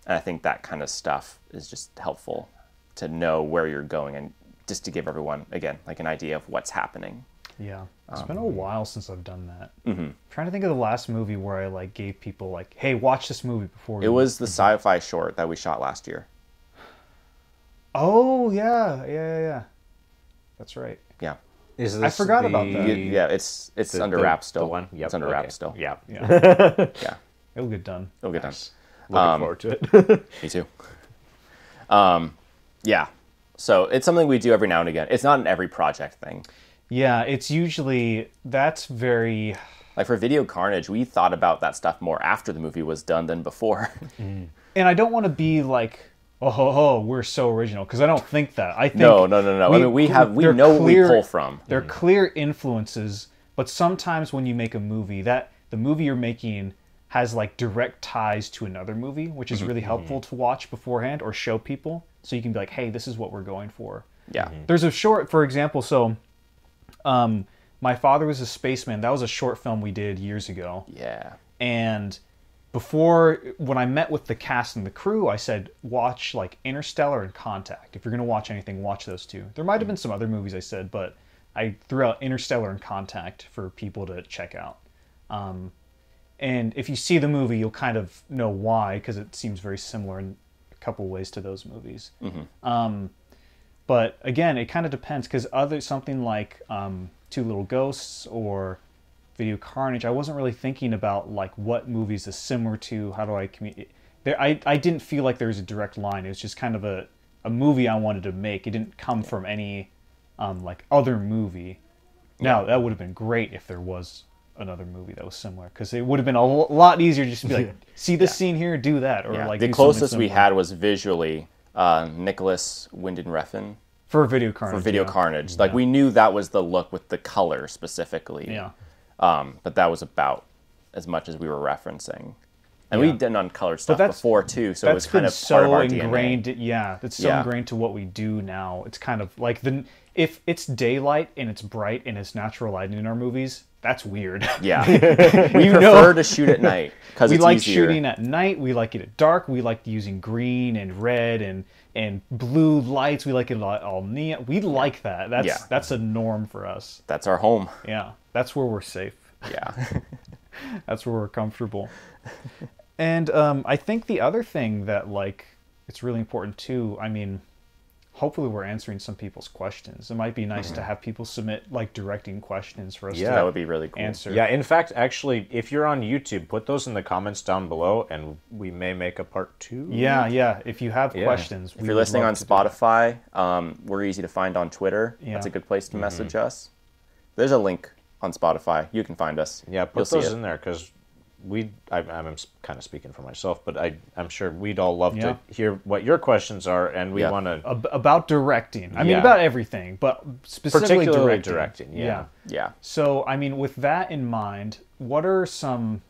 And I think that kind of stuff is just helpful to know where you're going and just to give everyone, again, like an idea of what's happening. Yeah. It's been a while since I've done that. I'm trying to think of the last movie where I like gave people like, hey, watch this movie before It was the sci-fi short that we shot last year. Oh, yeah. That's right. Yeah. Is this I forgot about that. Yeah, it's under wraps still. The one? Yep. It's under wraps still. Yeah. Yeah. Yeah. It'll get done. It'll get done. Looking forward to it. Me too. Yeah. So it's something we do every now and again. It's not an every project thing. Yeah, it's usually, that's very... Like for Video Carnage, we thought about that stuff more after the movie was done than before. And I don't want to be like, we're so original, because I don't think that. I think No. I mean, we know what we pull from. They're clear influences, but sometimes when you make a movie, that the movie you're making has like direct ties to another movie, which is really helpful to watch beforehand or show people, so you can be like, hey, this is what we're going for. Yeah. There's a short, for example, so My Father Was a Spaceman, that was a short film we did years ago. Yeah. And before, when I met with the cast and the crew, I said, watch like Interstellar and Contact. If you're going to watch anything, watch those two. There might have been some other movies I said, but I threw out Interstellar and Contact for people to check out. And if you see the movie, you'll kind of know why, because it seems very similar in a couple ways to those movies. But again, it kind of depends, because something like Two Little Ghosts or Video Carnage, I wasn't really thinking about like what movies is similar to, how do I communicate. I didn't feel like there was a direct line. It was just kind of a movie I wanted to make. It didn't come from any like other movie. Now, that would have been great if there was another movie that was similar, because it would have been a lot easier just to be like, see this scene here, do that, or like the do closest we something had was visually Nicholas Winding Refn for Video Carnage. for Video Carnage. Like we knew that was the look with the color specifically. Yeah. But that was about as much as we were referencing. And we did uncolored stuff that's- before too, so it was That's kind been of part of so our ingrained. DNA. Yeah, that's so Yeah. ingrained to what we do now. It's kind of like if it's daylight and it's bright and it's natural lighting in our movies, that's weird. Yeah. We prefer to shoot at night because We it's like easier. shooting at night. We like it at dark. We like using green and red and blue lights. We like it all neon. We like that. That's a norm for us. That's our home. Yeah, that's where we're safe. Yeah. That's where we're comfortable. And I think the other thing that like it's really important too. I mean, hopefully we're answering some people's questions. It might be nice to have people submit like directing questions for us That would be really cool. to answer. Yeah, in fact, actually, if you're on YouTube, put those in the comments down below, and we may make a part 2. Yeah. If you have questions, If you're listening on Spotify, we're easy to find on Twitter. Yeah. That's a good place to message us. There's a link on Spotify. You can find us. Yeah, You'll put see those it. in there, because I'm kind of speaking for myself, but I'm sure we'd all love to hear what your questions are, and we want to... about directing. I mean, Yeah. about everything, but specifically Particularly directing. directing, Yeah. So, I mean, with that in mind, what are some,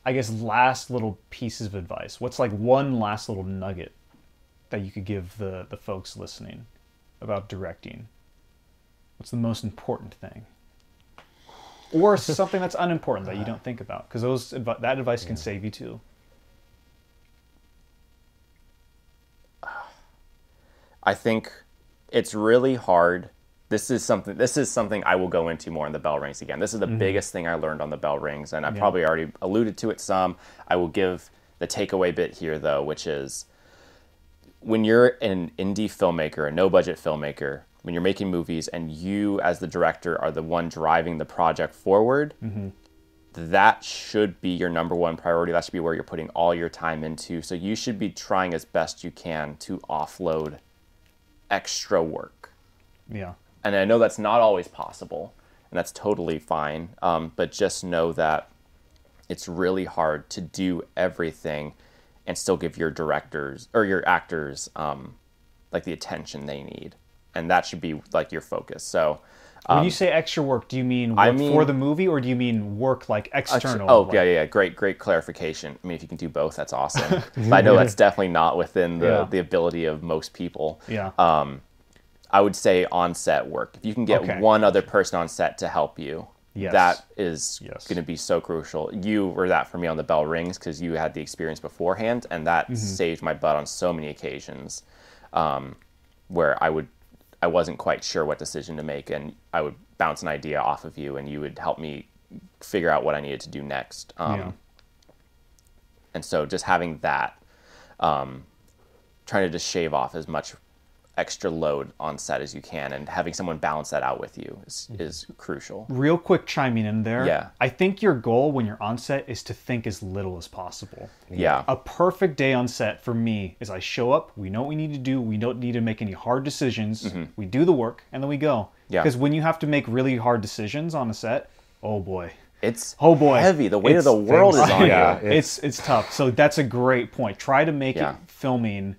I guess, last little pieces of advice? What's like one last little nugget that you could give the folks listening about directing? What's the most important thing? Or something that's unimportant that you don't think about, because that advice can save you too. I think it's really hard. This is something I will go into more in the bell rings again. This is the biggest thing I learned on the bell rings, and I probably already alluded to it some. I will give the takeaway bit here though, which is when you're an indie filmmaker, a no-budget filmmaker, when you're making movies and you as the director are the one driving the project forward, that should be your number one priority. That should be where you're putting all your time into. So you should be trying as best you can to offload extra work. Yeah. And I know that's not always possible, and that's totally fine. But just know that it's really hard to do everything and still give your directors or your actors like the attention they need. And that should be like your focus. So When you say extra work, do you mean work for the movie, or do you mean work like external? Yeah. Great clarification. I mean, if you can do both, that's awesome. But I know that's definitely not within the ability of most people. Yeah. I would say on-set work. If you can get one other person on set to help you, that is going to be so crucial. You were that for me on the bell rings because you had the experience beforehand, and that saved my butt on so many occasions. where I wasn't quite sure what decision to make, and I would bounce an idea off of you, and you would help me figure out what I needed to do next. And so just having that, trying to just shave off as much extra load on set as you can, and having someone balance that out with you is crucial. Real quick chiming in there. Yeah. I think your goal when you're on set is to think as little as possible. Yeah. A perfect day on set for me is I show up, we know what we need to do, we don't need to make any hard decisions, we do the work, and then we go. Yeah. Because when you have to make really hard decisions on a set, oh boy. It's heavy. The weight of the world is on you. It's tough. So that's a great point. Try to make it filming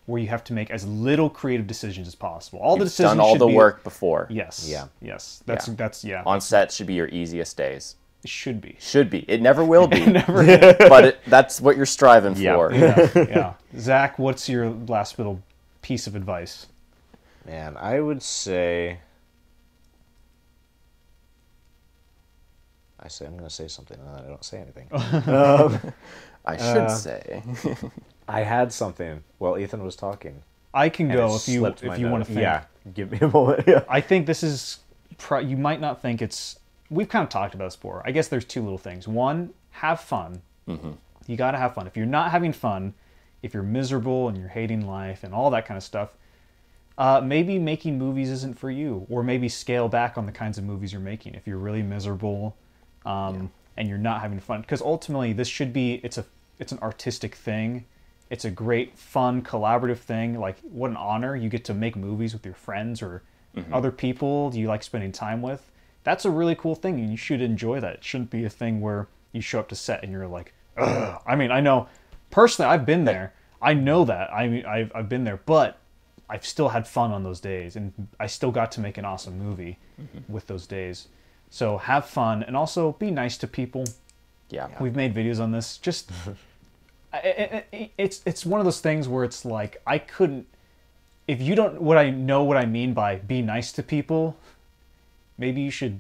where you have to make as little creative decisions as possible. The decisions done all the work before. Yes. Yeah. Yes. That's On set should be your easiest days. It should be. Should be. It never will be. Never. But that's what you're striving for. Yeah. Zach, what's your last little piece of advice? Man, I would say... I'm going to say something, and then I don't say anything. I should say. I had something while Ethan was talking. I can and go it if you slipped my want note. to think. Yeah, give me a moment. Yeah. I think this is... you might not think it's... We've kind of talked about this before. I guess there's two little things. One, have fun. You got to have fun. If you're not having fun, if you're miserable and you're hating life and all that kind of stuff, maybe making movies isn't for you. Or maybe scale back on the kinds of movies you're making if you're really miserable and you're not having fun. Because ultimately, this should be... It's an artistic thing. It's a great, fun, collaborative thing. Like, what an honor. You get to make movies with your friends or other people you like spending time with. That's a really cool thing, and you should enjoy that. It shouldn't be a thing where you show up to set and you're like, ugh. I mean, I know, personally, I've been there. I know that. I mean, I've been there, but I've still had fun on those days, and I still got to make an awesome movie with those days. So have fun, and also be nice to people. Yeah. We've made videos on this. Just... It's one of those things where it's like, I couldn't, if you don't what I mean by be nice to people, maybe you should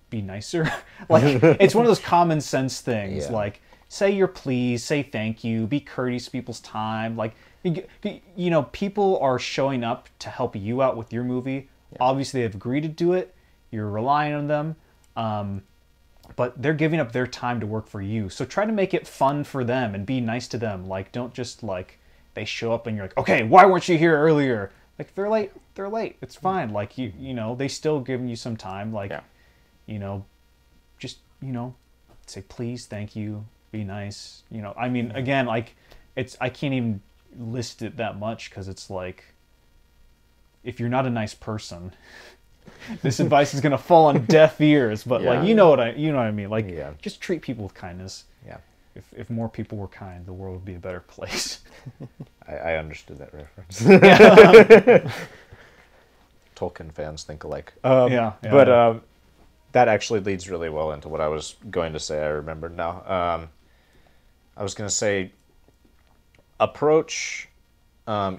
be nicer. Like, it's one of those common sense things. Like, say you're pleased, say thank you, be courteous to people's time. Like, you know, people are showing up to help you out with your movie. Obviously they've agreed to do it. You're relying on them. But they're giving up their time to work for you. So try to make it fun for them and be nice to them. Like, don't just, like, they show up and you're like, okay, why weren't you here earlier? Like, they're late. They're late. It's fine. Like, you know, they still giving you some time. Like, you know, just, you know, say please, thank you, be nice. You know, I mean, again, like, I can't even list it that much because it's like, if you're not a nice person... this advice is gonna fall on deaf ears, but like you know what I mean. Like just treat people with kindness. Yeah. If more people were kind, the world would be a better place. I understood that reference. Tolkien fans think alike. But that actually leads really well into what I was going to say. I remember now. I was going to say, approach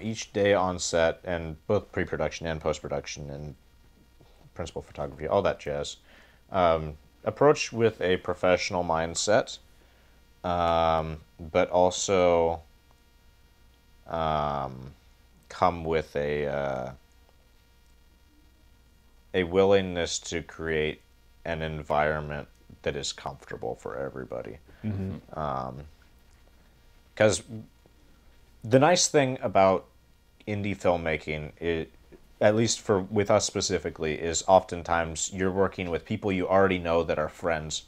each day on set, and both pre-production and post-production and principal photography, all that jazz. Approach with a professional mindset, but also come with a willingness to create an environment that is comfortable for everybody. Because the nice thing about indie filmmaking is, at least with us specifically, is oftentimes you're working with people you already know that are friends.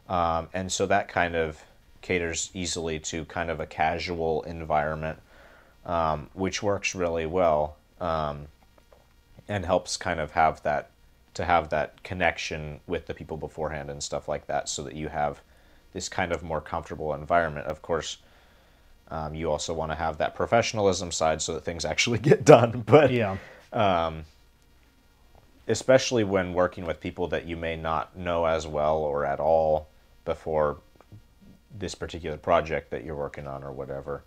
And so that kind of caters easily to kind of a casual environment, which works really well, and helps kind of have that connection with the people beforehand and stuff like that, so that you have this kind of more comfortable environment. Of course, you also want to have that professionalism side so that things actually get done. But especially when working with people that you may not know as well or at all before this particular project that you're working on or whatever,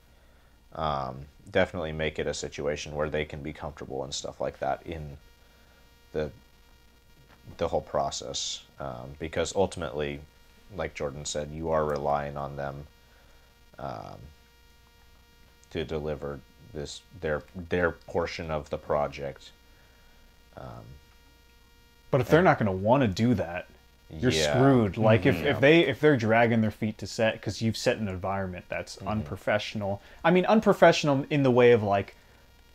definitely make it a situation where they can be comfortable and stuff like that in the whole process, because ultimately, like Jordan said, you are relying on them to deliver their portion of the project. But if they're not going to want to do that, you're Yeah. screwed. Like if they're dragging their feet to set because you've set an environment that's unprofessional. I mean, unprofessional in the way of like,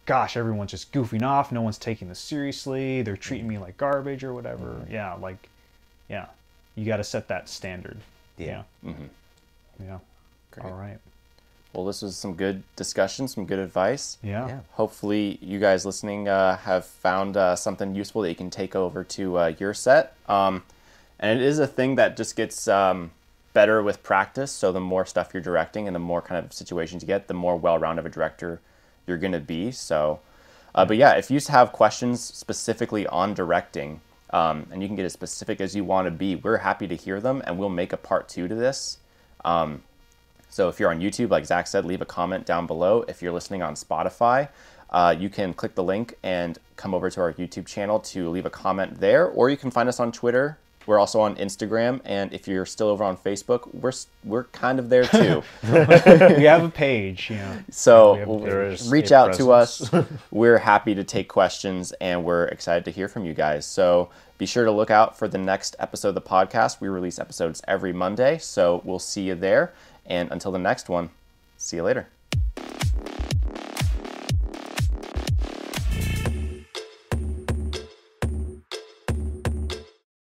gosh, everyone's just goofing off. No one's taking this seriously. They're treating me like garbage or whatever. Yeah, like, yeah, you got to set that standard. Yeah. Yeah. Great. All right. Well, this was some good discussion, some good advice. Yeah. Hopefully you guys listening have found something useful that you can take over to your set. And it is a thing that just gets better with practice. So the more stuff you're directing and the more kind of situations you get, the more well-rounded of a director you're going to be. So, but yeah, if you have questions specifically on directing, and you can get as specific as you want to be, we're happy to hear them, and we'll make a part 2 to this. So if you're on YouTube, like Zach said, leave a comment down below. If you're listening on Spotify, you can click the link and come over to our YouTube channel to leave a comment there, or you can find us on Twitter. We're also on Instagram, and if you're still over on Facebook, we're kind of there too. We have a page, yeah. So reach a out to us. We're happy to take questions, and we're excited to hear from you guys. So be sure to look out for the next episode of the podcast. We release episodes every Monday, so we'll see you there. And until the next one, see you later.